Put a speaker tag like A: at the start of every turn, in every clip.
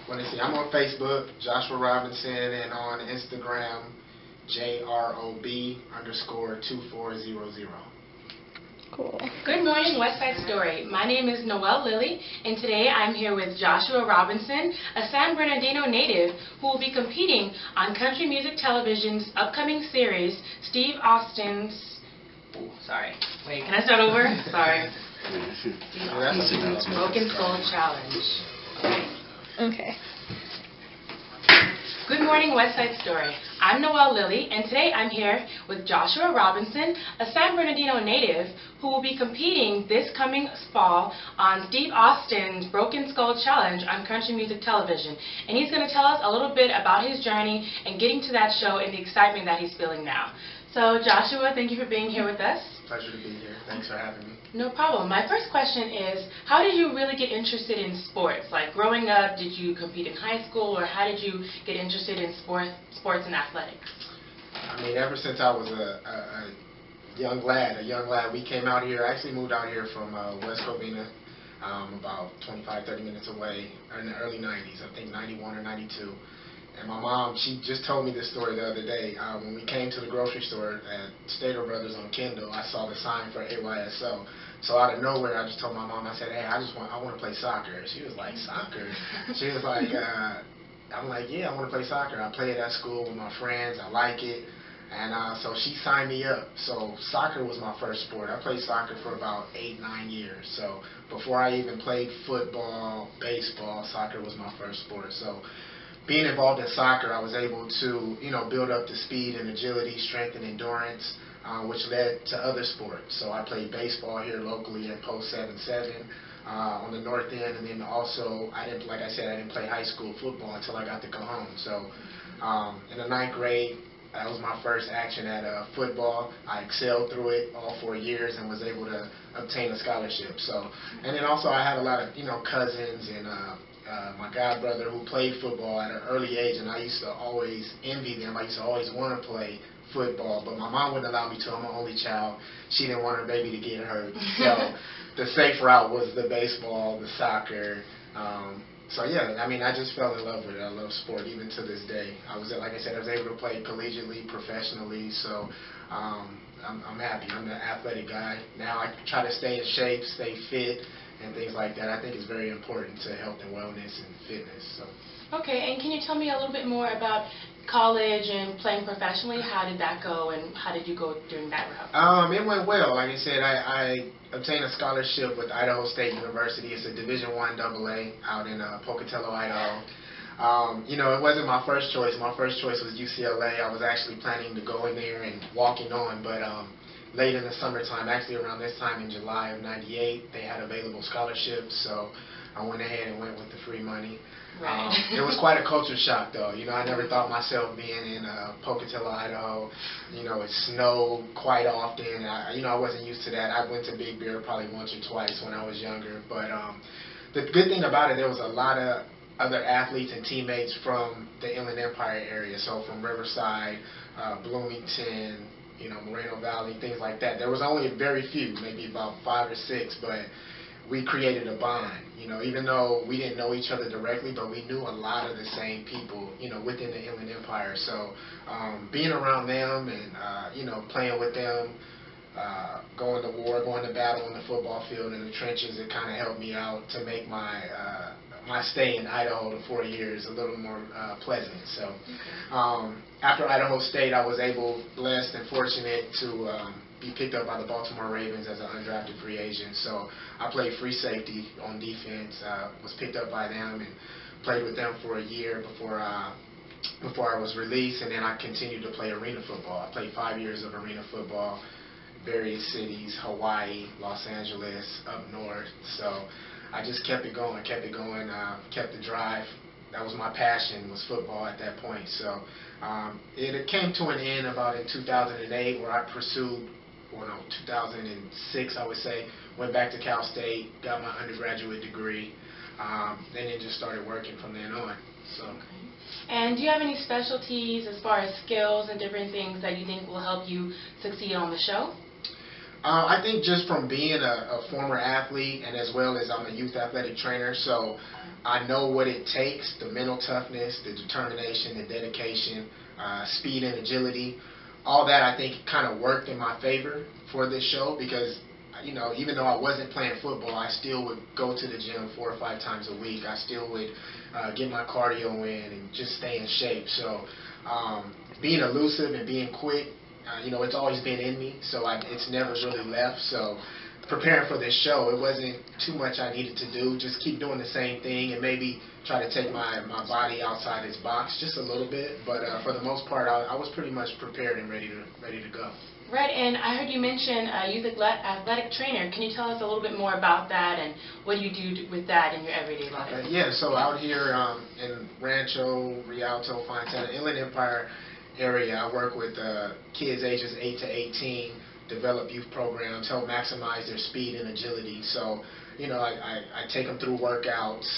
A: What is he? I'm on Facebook, Joshua Robinson, and on Instagram, JROB_2400.
B: Cool.
C: Good morning, West Side Story. My name is Noelle Lilley, and today I'm here with Joshua Robinson, a San Bernardino native who will be competing on Country Music Television's upcoming series, Steve Austin's... Oh, sorry. Wait, can I start over? Sorry. Steve Austin's Broken Skull Challenge.
B: Okay.
C: Good morning, West Side Story. I'm Noelle Lilley, and today I'm here with Joshua Robinson, a San Bernardino native who will be competing this coming fall on Steve Austin's Broken Skull Challenge on Country Music Television. And he's going to tell us a little bit about his journey and getting to that show and the excitement that he's feeling now. So, Joshua, thank you for being here with us.
A: Pleasure to be here. Thanks for having me.
C: No problem. My first question is, how did you really get interested in sports? Like, growing up, did you compete in high school, or how did you get interested in sports and athletics?
A: I mean, ever since I was a young lad, we came out here. I actually moved out here from West Covina, about 25, 30 minutes away in the early 90s, I think 91 or 92. And my mom, she just told me this story the other day. When we came to the grocery store at Stater Brothers on Kendall, I saw the sign for AYSO. So out of nowhere, I just told my mom, I said, hey, I want to play soccer. She was like, soccer? She was like, I'm like, yeah, I want to play soccer. I play it at school with my friends. I like it. And so she signed me up. So soccer was my first sport. I played soccer for about 8, 9 years. So before I even played football, baseball, soccer was my first sport. So being involved in soccer, I was able to, build up the speed and agility, strength and endurance, which led to other sports. So I played baseball here locally at Post 77 on the north end, and then also, like I said, I didn't play high school football until I got to go home. So in the 9th grade, that was my first action at football. I excelled through it all 4 years and was able to obtain a scholarship. So, and then also I had a lot of, cousins and my god brother who played football at an early age, and I used to always envy them. I used to always want to play football, but my mom wouldn't allow me to. I'm an only child. She didn't want her baby to get hurt. So the safe route was the baseball, the soccer. So yeah, I mean, I just fell in love with it. I love sport even to this day. Like I said, I was able to play collegiately, professionally. So I'm happy. I'm an athletic guy. Now I try to stay in shape, stay fit, and things like that. I think it's very important to health and wellness and fitness. So.
C: Okay, and can you tell me a little bit more about college and playing professionally? How did that go, and how did you go during that route?
A: It went well. Like I said, I obtained a scholarship with Idaho State University. It's a Division I AA out in Pocatello, Idaho. It wasn't my first choice. My first choice was UCLA. I was actually planning to go in there and walking on, but late in the summertime, actually around this time in July of '98, they had available scholarships, so I went ahead and went with the free money.
C: Right.
A: It was quite a culture shock, though. I never thought myself being in Pocatello, Idaho. It snowed quite often. I wasn't used to that. I went to Big Bear probably once or twice when I was younger, but the good thing about it, there was a lot of other athletes and teammates from the Inland Empire area, so from Riverside, Bloomington, Moreno Valley, things like that. There was only very few, maybe about 5 or 6, but we created a bond, even though we didn't know each other directly, but we knew a lot of the same people, within the Inland Empire. So being around them and, playing with them, going to war, going to battle in the football field, in the trenches, it kind of helped me out to make my stay in Idaho the 4 years a little more pleasant. So after Idaho State, I was blessed and fortunate to be picked up by the Baltimore Ravens as an undrafted free agent. So I played free safety on defense, was picked up by them and played with them for a year before I was released, and then I continued to play arena football. I played 5 years of arena football, various cities, Hawaii, Los Angeles, up north. So I just kept it going, kept the drive. That was my passion, was football at that point. So it came to an end about in 2008, where I pursued, 2006 I would say, went back to Cal State, got my undergraduate degree, then it just started working from then on. So.
C: Okay. And do you have any specialties as far as skills and different things that you think will help you succeed on the show?
A: I think just from being a former athlete, and as well as I'm a youth athletic trainer, so I know what it takes, the mental toughness, the determination, the dedication, speed and agility. All that I think kind of worked in my favor for this show because, even though I wasn't playing football, I still would go to the gym 4 or 5 times a week. I still would get my cardio in and just stay in shape. So being elusive and being quick, it's always been in me, so it's never really left. So preparing for this show, it wasn't too much I needed to do. Just keep doing the same thing and maybe try to take my body outside its box just a little bit. But for the most part, I was pretty much prepared and ready to go.
C: Right, and I heard you mention a youth athletic trainer. Can you tell us a little bit more about that and what you do with that in your everyday life?
A: Okay, yeah, so out here in Rancho, Rialto, Fine Center, Inland Empire area, I work with kids ages 8 to 18, develop youth programs, help maximize their speed and agility. So, I take them through workouts,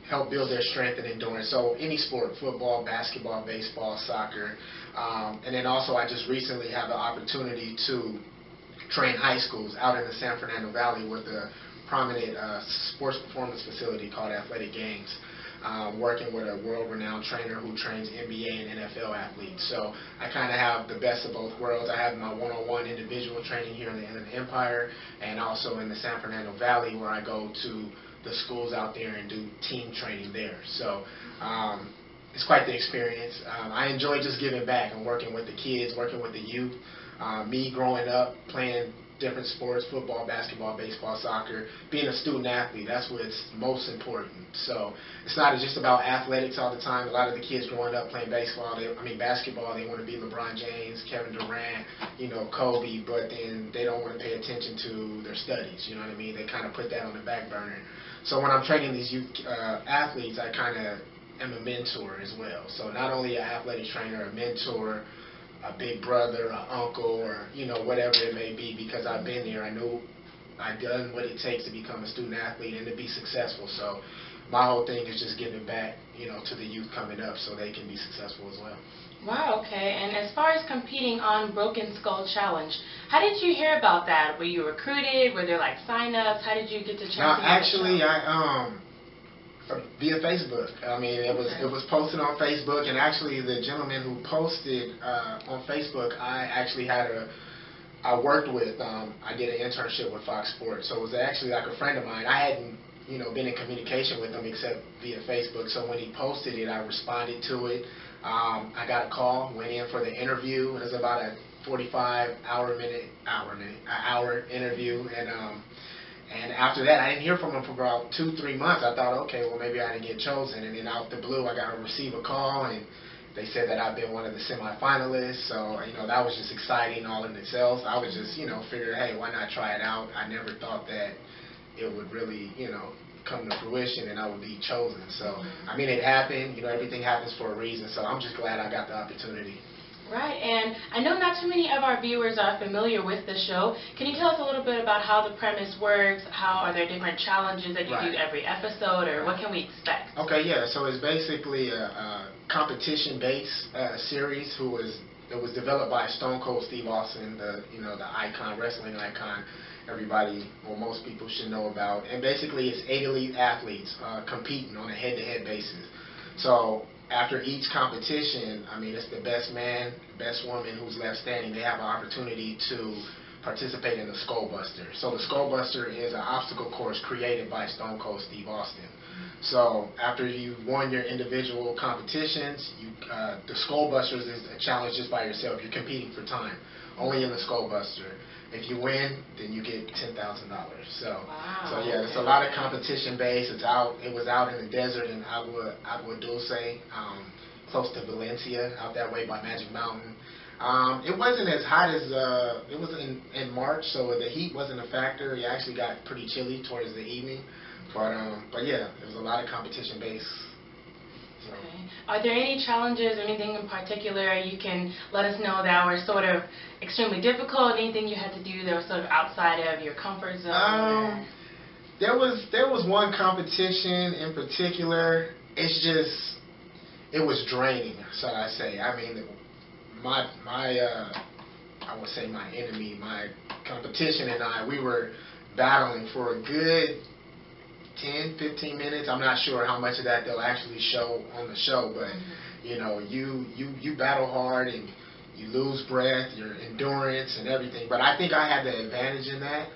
A: help build their strength and endurance. So any sport, football, basketball, baseball, soccer. And then also I just recently had the opportunity to train high schools out in the San Fernando Valley with a prominent sports performance facility called Athletic Games, working with a world-renowned trainer who trains NBA and NFL athletes. So I kind of have the best of both worlds. I have my one-on-one individual training here in the Inland Empire and also in the San Fernando Valley where I go to the schools out there and do team training there. So it's quite the experience. I enjoy just giving back and working with the kids, working with the youth. Me growing up playing different sports, football, basketball, baseball, soccer, being a student athlete, that's what's most important. So it's not just about athletics all the time. A lot of the kids growing up playing basketball, they want to be LeBron James, Kevin Durant, Kobe, but then they don't want to pay attention to their studies, you know what I mean? They kind of put that on the back burner. So when I'm training these youth athletes, I kind of am a mentor as well. So not only an athletic trainer, a mentor, a big brother, an uncle, or whatever it may be, because I've been there. I know I've done what it takes to become a student athlete and to be successful. So my whole thing is just giving back, to the youth coming up so they can be successful as well.
C: Wow, okay. And as far as competing on Broken Skull Challenge, how did you hear about that? Were you recruited? Were there sign-ups? How did you get to challenge?
A: No, actually, via Facebook. I mean, it was posted on Facebook, and actually the gentleman who posted on Facebook, I worked with. I did an internship with Fox Sports, so it was actually like a friend of mine. I hadn't been in communication with him except via Facebook. So when he posted it, I responded to it. I got a call, went in for the interview. It was about a 45-hour interview, and after that, I didn't hear from him for about 2-3 months. I thought, okay, well, maybe I didn't get chosen. And then out the blue, I got to receive a call, and they said that I've been one of the semifinalists. So, that was just exciting all in itself. I was just, figured, hey, why not try it out? I never thought that it would really, come to fruition and I would be chosen. So, I mean, it happened. Everything happens for a reason. So I'm just glad I got the opportunity.
C: Right, and I know not too many of our viewers are familiar with the show. Can you tell us a little bit about how the premise works? How are there different challenges that you do every episode, or what can we expect?
A: Okay, yeah, so it's basically a competition-based series. It was developed by Stone Cold Steve Austin, the icon, wrestling icon. Everybody, or most people, should know about. And basically, it's 8 elite athletes competing on a head-to-head basis. So after each competition, I mean, it's the best man, best woman who's left standing. They have an opportunity to participate in the Skullbuster. So the Skullbuster is an obstacle course created by Stone Cold Steve Austin. So after you've won your individual competitions, the Skullbuster is a challenge just by yourself. You're competing for time, only in the Skullbuster. If you win, then you get $10,000. So,
C: wow.
A: So yeah, it's a lot of competition based. It was out in the desert in Agua Dulce, close to Valencia, out that way by Magic Mountain. It wasn't as hot as it was in March, so the heat wasn't a factor. It actually got pretty chilly towards the evening, but yeah, it was a lot of competition based. So.
C: Okay. Are there any challenges or anything in particular you can let us know that were sort of extremely difficult? Anything you had to do that was sort of outside of your comfort zone?
A: There was one competition in particular. It was draining, shall I say. I mean, I would say my enemy, my competition and I, we were battling for a good 10, 15 minutes. I'm not sure how much of that they'll actually show on the show, but you know, you battle hard and you lose breath, your endurance and everything. But I think I had the advantage in that.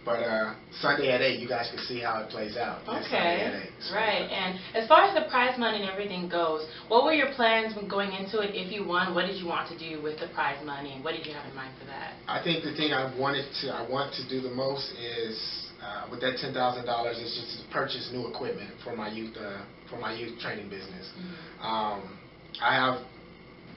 A: But Sunday at 8, you guys can see how it plays out.
C: Okay, right. And as far as the prize money and everything goes, what were your plans when going into it? If you won, what did you want to do with the prize money, and what did you have in mind for that?
A: I think the thing I want to do the most is with that $10,000 is just to purchase new equipment for my youth training business. I have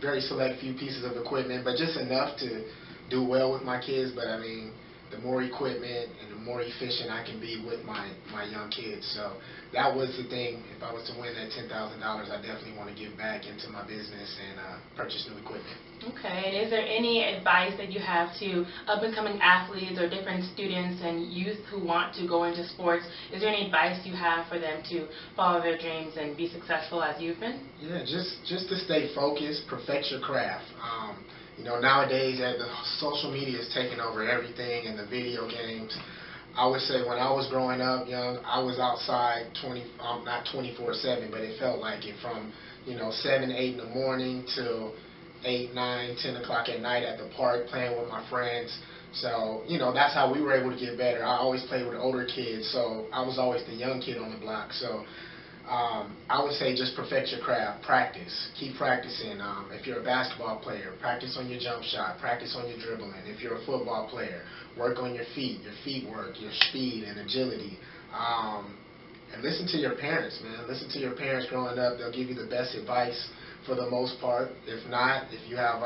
A: very select few pieces of equipment, but just enough to do well with my kids. But I mean, the more equipment and the more efficient I can be with my young kids. So that was the thing. If I was to win that $10,000, I definitely want to give back into my business and purchase new equipment. Okay.
C: And is there any advice that you have to up-and-coming athletes or different students and youth who want to go into sports? Is there any advice you have for them to follow their dreams and be successful as you've been?
A: Yeah, just to stay focused, perfect your craft. You know, nowadays, the social media is taking over everything and the video games. I would say when I was growing up young, I was outside not 24/7, but it felt like it from, you know, 7, 8 in the morning till 8, 9, 10 o'clock at night at the park playing with my friends. So, you know, that's how we were able to get better. I always played with older kids, so I was always the young kid on the block. So I would say just perfect your craft, practice, keep practicing. If you're a basketball player, practice on your jump shot, practice on your dribbling. If you're a football player, work on your feet work, your speed and agility. And listen to your parents, man. Listen to your parents growing up. They'll give you the best advice for the most part. If not, if you have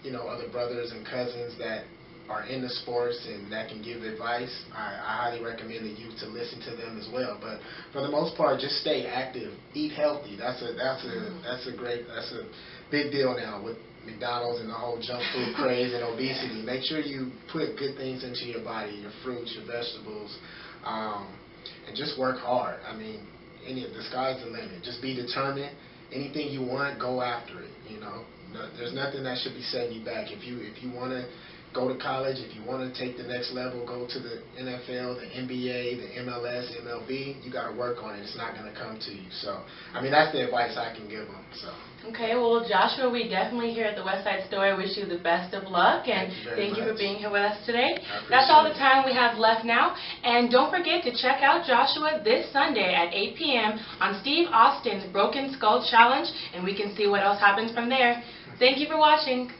A: you know, other brothers and cousins that are into sports and that can give advice, I highly recommend the youth to listen to them as well. But for the most part, just stay active, eat healthy. That's a big deal now with McDonald's and the whole junk food craze and obesity. Make sure you put good things into your body, your fruits, your vegetables, and just work hard. I mean, the sky's the limit. Just be determined. Anything you want, go after it. You know, there's nothing that should be setting you back. If you want to go to college, if you want to take the next level, go to the NFL, the NBA, the MLS, MLB, you got to work on it. It's not going to come to you. So, I mean, that's the advice I can give them. So.
C: Okay, well, Joshua, we definitely here at the Westside Story wish you the best of luck, and thank you for being here with us today. That's all the time we have left now, and don't forget to check out Joshua this Sunday at 8 p.m. on Steve Austin's Broken Skull Challenge, and we can see what else happens from there. Thank you for watching.